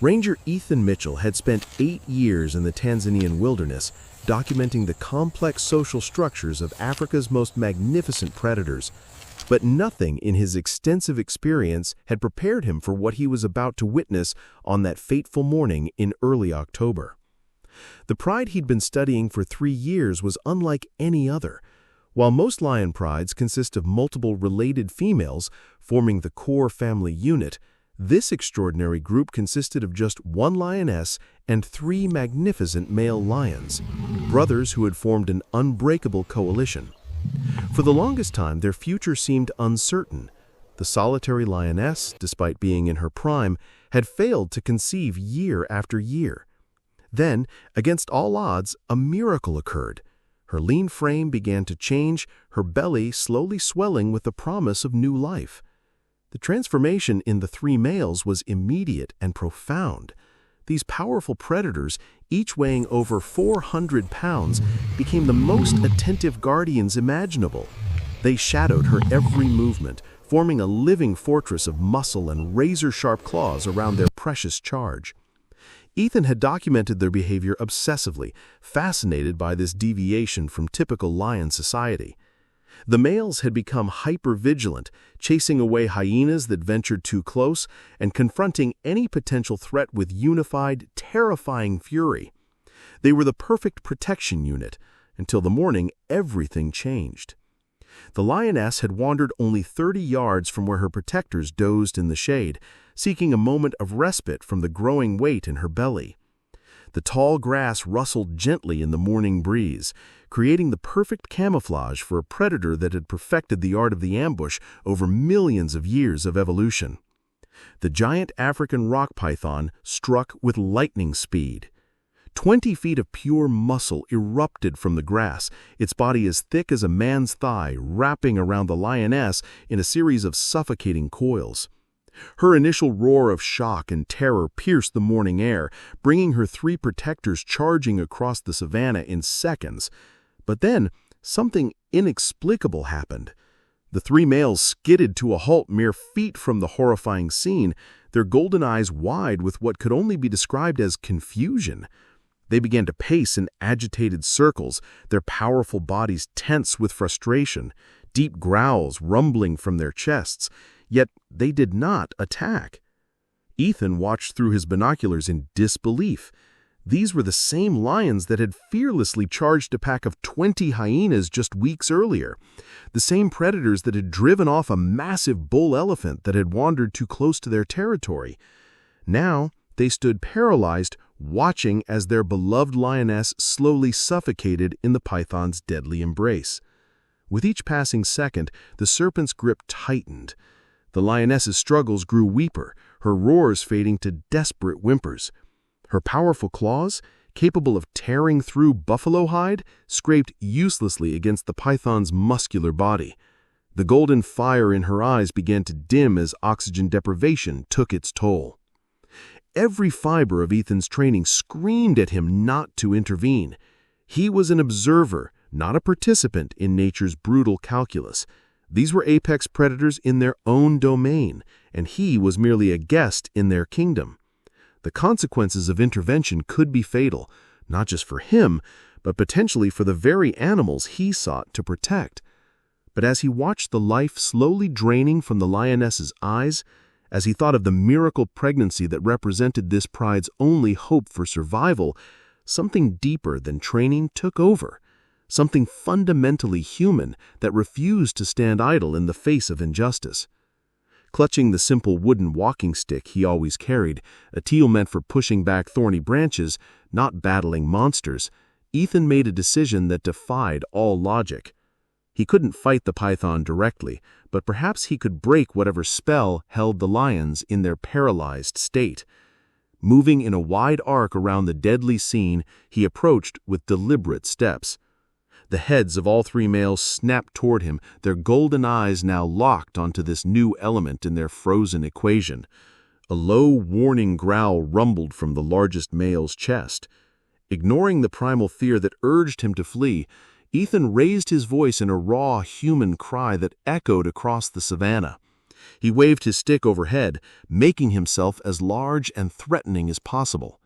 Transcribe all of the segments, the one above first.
Ranger Ethan Mitchell had spent 8 years in the Tanzanian wilderness, documenting the complex social structures of Africa's most magnificent predators. But nothing in his extensive experience had prepared him for what he was about to witness on that fateful morning in early October. The pride he'd been studying for 3 years was unlike any other. While most lion prides consist of multiple related females forming the core family unit, this extraordinary group consisted of just one lioness and 3 magnificent male lions, brothers who had formed an unbreakable coalition. For the longest time, their future seemed uncertain. The solitary lioness, despite being in her prime, had failed to conceive year after year. Then, against all odds, a miracle occurred. Her lean frame began to change, her belly slowly swelling with the promise of new life. The transformation in the 3 males was immediate and profound. These powerful predators, each weighing over 400 pounds, became the most attentive guardians imaginable. They shadowed her every movement, forming a living fortress of muscle and razor-sharp claws around their precious charge. Ethan had documented their behavior obsessively, fascinated by this deviation from typical lion society. The males had become hyper-vigilant, chasing away hyenas that ventured too close and confronting any potential threat with unified, terrifying fury. They were the perfect protection unit. Until the morning, everything changed. The lioness had wandered only 30 yards from where her protectors dozed in the shade, seeking a moment of respite from the growing weight in her belly. The tall grass rustled gently in the morning breeze, creating the perfect camouflage for a predator that had perfected the art of the ambush over millions of years of evolution. The giant African rock python struck with lightning speed. 20 feet of pure muscle erupted from the grass, its body as thick as a man's thigh, wrapping around the lioness in a series of suffocating coils. Her initial roar of shock and terror pierced the morning air, bringing her 3 protectors charging across the savannah in seconds. But then, something inexplicable happened. The 3 males skidded to a halt mere feet from the horrifying scene, their golden eyes wide with what could only be described as confusion. They began to pace in agitated circles, their powerful bodies tense with frustration, deep growls rumbling from their chests. Yet they did not attack. Ethan watched through his binoculars in disbelief. These were the same lions that had fearlessly charged a pack of 20 hyenas just weeks earlier, the same predators that had driven off a massive bull elephant that had wandered too close to their territory. Now they stood paralyzed, watching as their beloved lioness slowly suffocated in the python's deadly embrace. With each passing second, the serpent's grip tightened. The lioness's struggles grew weaker, her roars fading to desperate whimpers. Her powerful claws, capable of tearing through buffalo hide, scraped uselessly against the python's muscular body. The golden fire in her eyes began to dim as oxygen deprivation took its toll. Every fiber of Ethan's training screamed at him not to intervene. He was an observer, not a participant in nature's brutal calculus. These were apex predators in their own domain, and he was merely a guest in their kingdom. The consequences of intervention could be fatal, not just for him, but potentially for the very animals he sought to protect. But as he watched the life slowly draining from the lioness's eyes, as he thought of the miracle pregnancy that represented this pride's only hope for survival, something deeper than training took over. Something fundamentally human that refused to stand idle in the face of injustice. Clutching the simple wooden walking stick he always carried, a tool meant for pushing back thorny branches, not battling monsters, Ethan made a decision that defied all logic. He couldn't fight the python directly, but perhaps he could break whatever spell held the lions in their paralyzed state. Moving in a wide arc around the deadly scene, he approached with deliberate steps. The heads of all 3 males snapped toward him, their golden eyes now locked onto this new element in their frozen equation. A low, warning growl rumbled from the largest male's chest. Ignoring the primal fear that urged him to flee, Ethan raised his voice in a raw, human cry that echoed across the savannah. He waved his stick overhead, making himself as large and threatening as possible.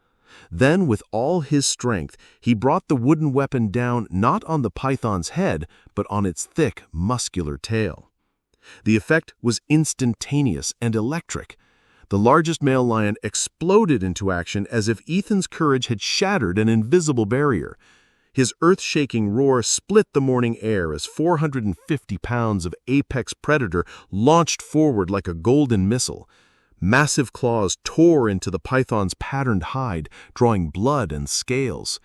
Then, with all his strength, he brought the wooden weapon down not on the python's head, but on its thick, muscular tail. The effect was instantaneous and electric. The largest male lion exploded into action as if Ethan's courage had shattered an invisible barrier. His earth-shaking roar split the morning air as 450 pounds of apex predator launched forward like a golden missile. Massive claws tore into the python's patterned hide, drawing blood and scales.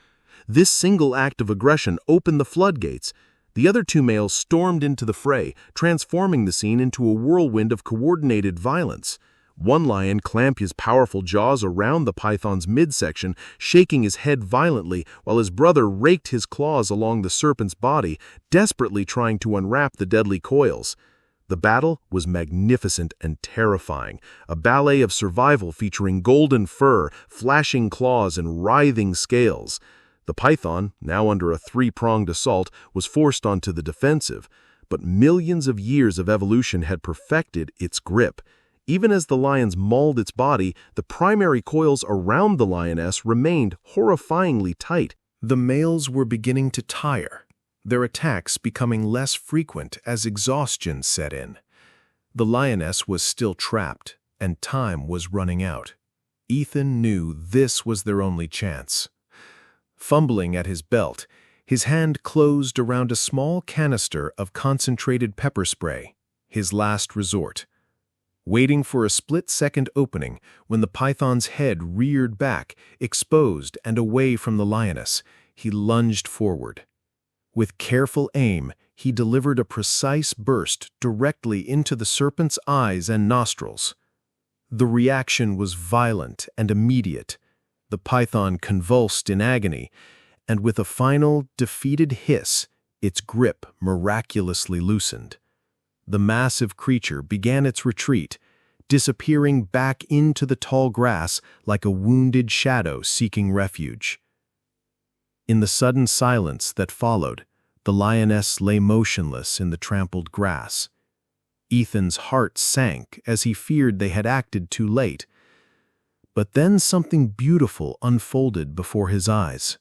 This single act of aggression opened the floodgates. The other two males stormed into the fray, transforming the scene into a whirlwind of coordinated violence. One lion clamped his powerful jaws around the python's midsection, shaking his head violently, while his brother raked his claws along the serpent's body, desperately trying to unwrap the deadly coils. The battle was magnificent and terrifying, a ballet of survival featuring golden fur, flashing claws, and writhing scales. The python, now under a three-pronged assault, was forced onto the defensive, but millions of years of evolution had perfected its grip. Even as the lions mauled its body, the primary coils around the lioness remained horrifyingly tight. The males were beginning to tire, their attacks becoming less frequent as exhaustion set in. The lioness was still trapped, and time was running out. Ethan knew this was their only chance. Fumbling at his belt, his hand closed around a small canister of concentrated pepper spray, his last resort. Waiting for a split-second opening when the python's head reared back, exposed and away from the lioness, he lunged forward. With careful aim, he delivered a precise burst directly into the serpent's eyes and nostrils. The reaction was violent and immediate. The python convulsed in agony, and with a final, defeated hiss, its grip miraculously loosened. The massive creature began its retreat, disappearing back into the tall grass like a wounded shadow seeking refuge. In the sudden silence that followed, the lioness lay motionless in the trampled grass. Ethan's heart sank as he feared they had acted too late. But then something beautiful unfolded before his eyes.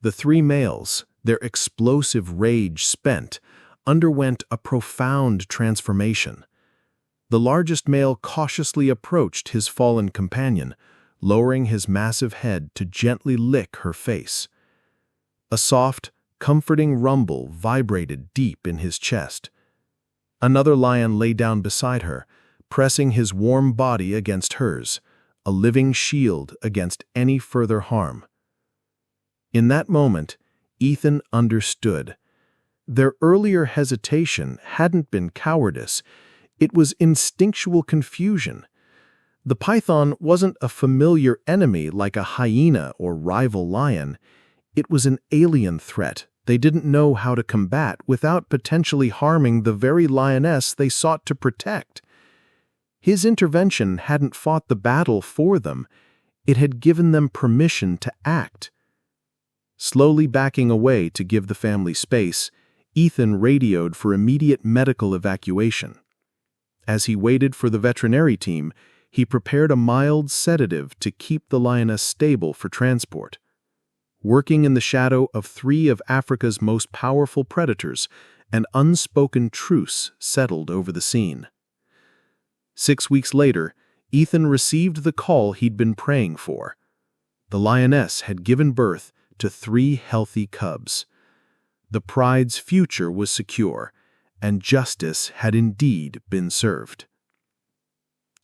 The three males, their explosive rage spent, underwent a profound transformation. The largest male cautiously approached his fallen companion, lowering his massive head to gently lick her face. A soft, comforting rumble vibrated deep in his chest. Another lion lay down beside her, pressing his warm body against hers, a living shield against any further harm. In that moment, Ethan understood. Their earlier hesitation hadn't been cowardice, it was instinctual confusion. The python wasn't a familiar enemy like a hyena or rival lion. It was an alien threat they didn't know how to combat without potentially harming the very lioness they sought to protect. His intervention hadn't fought the battle for them, it had given them permission to act. Slowly backing away to give the family space, Ethan radioed for immediate medical evacuation. As he waited for the veterinary team, he prepared a mild sedative to keep the lioness stable for transport. Working in the shadow of three of Africa's most powerful predators, an unspoken truce settled over the scene. 6 weeks later, Ethan received the call he'd been praying for. The lioness had given birth to 3 healthy cubs. The pride's future was secure, and justice had indeed been served.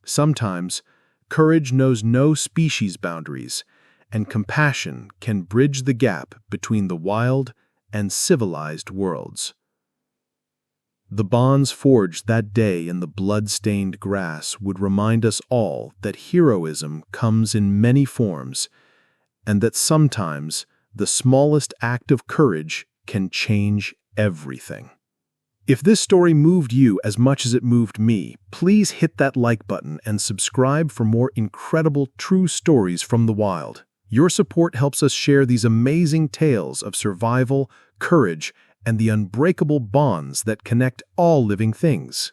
Sometimes, courage knows no species boundaries, and compassion can bridge the gap between the wild and civilized worlds. The bonds forged that day in the blood-stained grass would remind us all that heroism comes in many forms, and that sometimes the smallest act of courage can change everything. If this story moved you as much as it moved me, please hit that like button and subscribe for more incredible true stories from the wild. Your support helps us share these amazing tales of survival, courage, and the unbreakable bonds that connect all living things.